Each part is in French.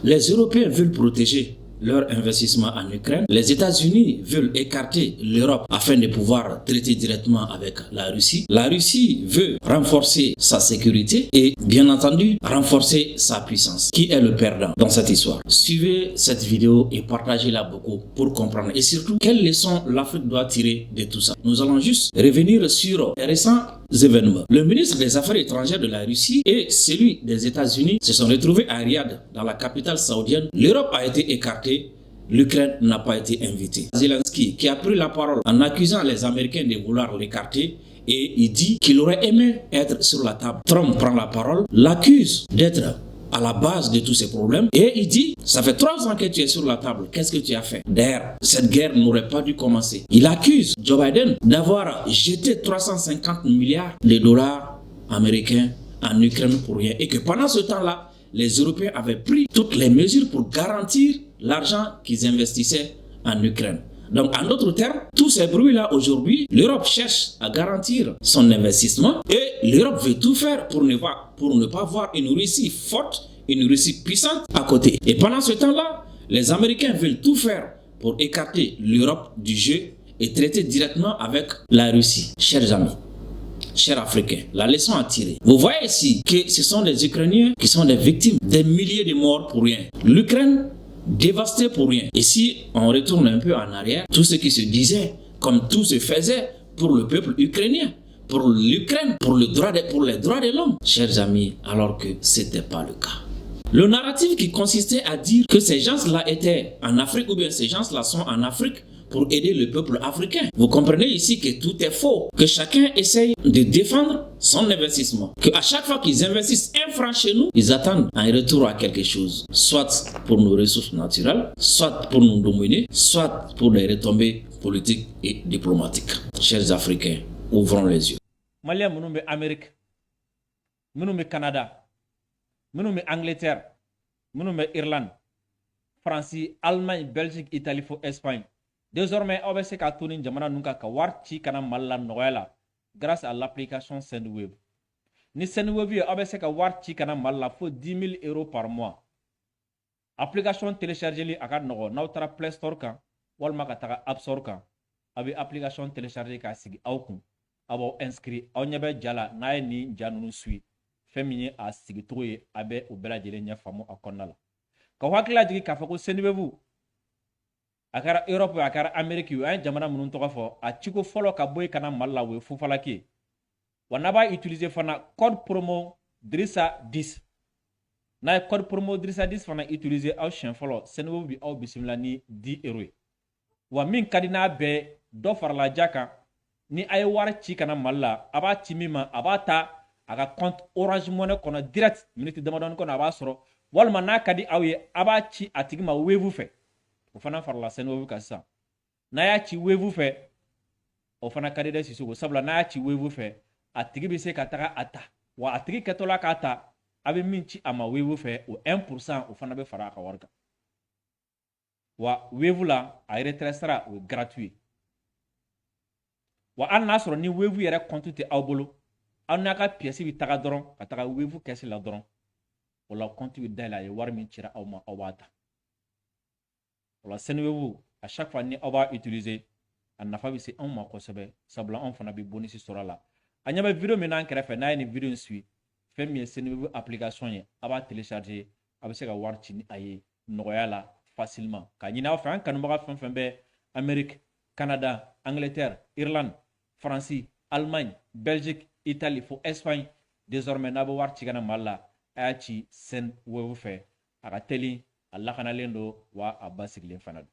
Les Européens veulent protéger leur investissement en Ukraine. Les États-Unis veulent écarter l'Europe afin de pouvoir traiter directement avec la Russie. La Russie veut renforcer sa sécurité et, bien entendu, renforcer sa puissance. Qui est le perdant dans cette histoire? Suivez cette vidéo et partagez-la beaucoup pour comprendre. Et surtout, quelles leçons l'Afrique doit tirer de tout ça? Nous allons juste revenir sur les récents événements. Le ministre des Affaires étrangères de la Russie et celui des États-Unis se sont retrouvés à Riyad, dans la capitale saoudienne. L'Europe a été écartée. L'Ukraine n'a pas été invitée. Zelensky, qui a pris la parole en accusant les Américains de vouloir l'écarter, et il dit qu'il aurait aimé être sur la table. Trump prend la parole, l'accuse d'être à la base de tous ces problèmes, et il dit, ça fait 3 ans que tu es sur la table, qu'est-ce que tu as fait? D'ailleurs, cette guerre n'aurait pas dû commencer. Il accuse Joe Biden d'avoir jeté 350 milliards de dollars américains en Ukraine pour rien, et que pendant ce temps-là, les Européens avaient pris toutes les mesures pour garantir l'argent qu'ils investissaient en Ukraine. Donc, en d'autres termes, tous ces bruits-là aujourd'hui, l'Europe cherche à garantir son investissement et l'Europe veut tout faire pour ne pas voir une Russie forte, une Russie puissante à côté. Et pendant ce temps-là, les Américains veulent tout faire pour écarter l'Europe du jeu et traiter directement avec la Russie. Chers amis, chers Africains, la leçon à tirer. Vous voyez ici que ce sont les Ukrainiens qui sont des victimes, des milliers de morts pour rien. L'Ukraine dévastée pour rien. Et si on retourne un peu en arrière, tout ce qui se disait, comme tout se faisait pour le peuple ukrainien, pour l'Ukraine, pour les droits de l'homme, chers amis, alors que ce n'était pas le cas. Le narratif qui consistait à dire que ces gens-là étaient en Afrique ou bien ces gens-là sont en Afrique pour aider le peuple africain. Vous comprenez ici que tout est faux, que chacun essaye de défendre son investissement, que à chaque fois qu'ils investissent 1 franc chez nous, ils attendent un retour à quelque chose, soit pour nos ressources naturelles, soit pour nous dominer, soit pour des retombées politiques et diplomatiques. Chers Africains, ouvrons les yeux. Malien nous Amérique, nous Canada, nous Angleterre, nous Irlande, France, Allemagne, Belgique, Italie, Espagne. Désormais, on va se tourner jamana nunca ka warti kana malla noyala grâce à l'application Sendwave. Ni Sendwave on va se warti kana malla faut 10 000 euros par mois. Application téléchargée li akad nogo nautra Play Store kan walma ka taga App Store kan abi application téléchargée ka sigi awkun abo inscrit aw nyabe jala na ni janunu sui femini a sigi toye abe o bela jele nya famu akonnala ka wakla jigi ka fako Sendwave akara Europe akara Amerique ay jamana munun to fo a ciko folo ka boy kana malla we fu falaki wanaba utiliser fana code promo Drissa 10 na code promo Drissa 10 fana utiliser aw chien folo Sendwave bi aw bismillah ni 10 euros wa min kadina be do farla jaka ni ay war ci kana malla aba timima abata aga compte Orange Money kono direct minute damadon kono aba soro walma na kadi awye aba ci atigima wevu fe o fana farla Sendwave ka sa na ya ci wevu fe o fana kadida sisugo sabla na ya ci wevu fe atigi bi se ka taga ata wa atigi ketola ka ata abi minci ama wevu fe o 1% o fana be fara ka warga wa wevu la a retresera o gratuit wa an nasro ni wevu yere compte te awbolo an naka pièce bi taga doron ka taga wevu kesi la doron o la compte bi dala ye war min cira awma awata wala Sendwave à chaque fois ni on va utiliser en nafa bi c'est un ma kosebe sabla on fana bi bonus sura la anya ba vidéo maintenant krefe na ni vidéo suit fait mi Sendwave application ye aba télécharger aba se ka warti ni aye noya la facilement ka ni na fa kan ba fa be Amérique, Canada, Angleterre, Irlande, France, Allemagne, Belgique, Italie fo Espagne désormais na ba warti kana malla achi Sendwave fe aka teli Allah kana lendo wa abasigle fanado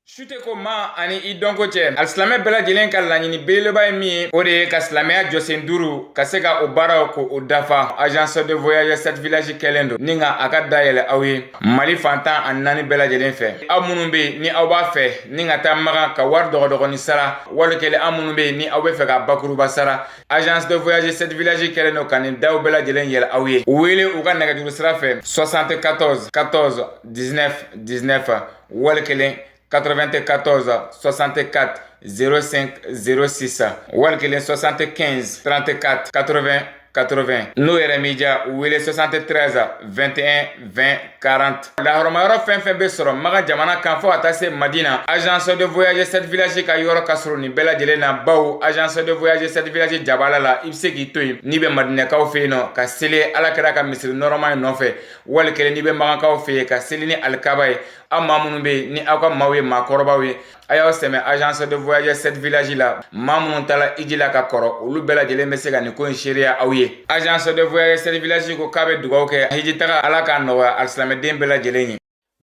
Chute ko ma ani I donko cɛ alisilame bɛɛ lajɛlen ka laɲini beleba ye min ye o de ye ka silamɛya jɔsen 5 ka se ka o baaraw ko o dafa agence de voyage 7 village kɛlen don ni ka a ka dayɛlɛ aw ye Mali fantan ani 4 bɛɛ lajɛlen fɛ aw minnu be ni aw b'a fɛ ni ka taa maga ka wari dɔgɔdɔgɔni sara wali kɛlen aw minnu be ni aw bɛ fɛ ka bakuruba sara agence de voyage 7 village kɛlen don ka nin daw bɛɛ lajɛlen yɛlɛ aw ye u wele u ka nɛgɛjuru sira fɛ 74 14 19 19 wali kɛlen 94 64 05 06 wal kelen 75 34 80 80 n'o yɛrɛ m'i diya wele 73 21 20 40 lahɔrɔma yɔrɔ fɛn fɛn bɛ sɔrɔ Magan jamana kan fɔ ka taa se Madina. Agence de voyage 7 village ka yɔrɔ ka sɔrɔ nin bɛɛ lajɛlen na, bawo agence de voyage 7 village jabala la i bɛ se k'i to yen n'i bɛ Madinɛkaw fɛ yen nɔ ka seli Alakira ka misiri nɔrɔma in nɔfɛ, wali kelen n'i bɛ Magankaw fɛ yen ka seli ni alikaba ye. Aw maa minnu bɛ yen ni aw ka maaw ye maakɔrɔbaw ye, a y'aw sɛmɛ agence de voyage 7 village la. Maa minnu taala hiji la ka kɔrɔ olu bɛɛ lajɛlen bɛ se ka nin ko in seereya aw ye. Agence de voyage 7 village ko k'a bɛ dugawu kɛ hiji taga Ala k'a nɔgɔya alisilamɛden bɛɛ lajɛlen ye.